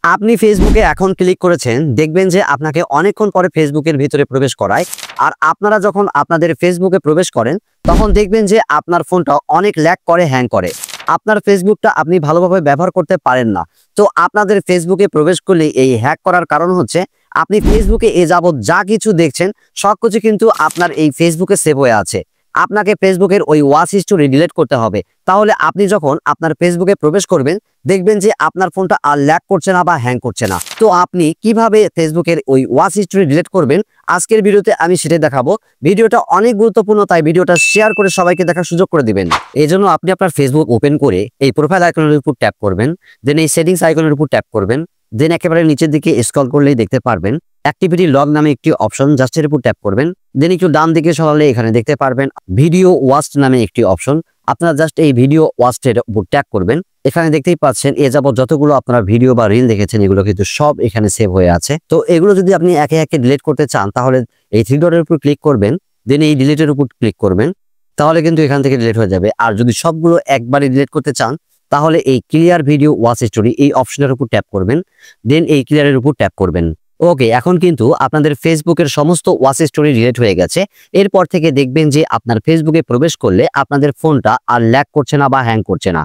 আপনি ফেসবুকে এখন ক্লিক করেছেন, দেখবেন যে আপনাকে অনেকক্ষণ পরে ফেসবুকের ভিতরে প্রবেশ করায়। আর আপনারা যখন আপনাদের ফেসবুকে প্রবেশ করেন, তখন দেখবেন যে আপনার ফোনটা অনেক ল্যাগ করে, হ্যাং করে। আপনার ফেসবুকটা আপনি ভালোভাবে ব্যবহার করতে পারেন না। তো আপনাদের ফেসবুকে প্রবেশ করলে এই হ্যাক করার কারণ হচ্ছে আপনি ফেসবুকে এ যাবৎ যা কিছু দেখছেন সবকিছু কিন্তু আপনার এই ফেসবুকে সেভ হয়ে আছে। আপনাকে ফেসবুকের ওই ওয়াচ হিস্টোরি ডিলিট করতে হবে। তাহলে আপনি যখন আপনার ফেসবুকে প্রবেশ করবেন, দেখবেন যে আপনার ফোনটা আর ল্যাগ করছে না বা হ্যাং করছে না। তো আপনি কিভাবে ফেসবুকের ওই ওয়াচ হিস্টোরি ডিলিট করবেন, আজকের ভিডিওতে আমি সেটাই দেখাবো। ভিডিওটা অনেক গুরুত্বপূর্ণ, তাই ভিডিওটা শেয়ার করে সবাইকে দেখার সুযোগ করে দিবেন। এই জন্য আপনি আপনার ফেসবুক ওপেন করে এই প্রোফাইল আইকনের উপর ট্যাপ করবেন, দেন এই সেটিংস আইকনের উপর ট্যাপ করবেন, দেন একেবারে নিচের দিকে স্ক্রল করলেই দেখতে পারবেন অ্যাক্টিভিটি লগ নামে একটি অপশন, জাস্ট এর উপর ট্যাপ করবেন। দেন একটু ডান দিকে সরালে এখানে দেখতে পারবেন ভিডিও ওয়াচড নামে একটি অপশন। আপনারা জাস্ট এই ভিডিও ওয়াচড এর উপর ট্যাপ করবেন। এখানে দেখতেই পাচ্ছেন এ যাবত যতগুলো আপনারা ভিডিও বা রিল দেখেছেন এগুলো কিন্তু সব এখানে সেভ হয়ে আছে। তো এগুলো যদি আপনি একে একে ডিলিট করতে চান, তাহলে এই থ্রি ডটের উপর ক্লিক করবেন, দেন এই ডিলিটের উপর ক্লিক করবেন, তাহলে কিন্তু এখান থেকে ডিলিট হয়ে যাবে। আর যদি সবগুলো একবারে ডিলিট করতে চান, তাহলে এই ক্লিয়ার ভিডিও ওয়াচ হিস্টোরি এই অপশনের উপর ট্যাপ করবেন, দেন এই ক্লিয়ারের উপর ট্যাপ করবেন। ওকে, এখন কিন্তু আপনাদের ফেসবুকের সমস্ত ওয়াচ হিস্টোরি ডিলিট হয়ে গেছে। এরপর থেকে দেখবেন যে আপনার ফেসবুকে প্রবেশ করলে আপনাদের ফোনটা আর ল্যাগ করছে না বা হ্যাং করছে না।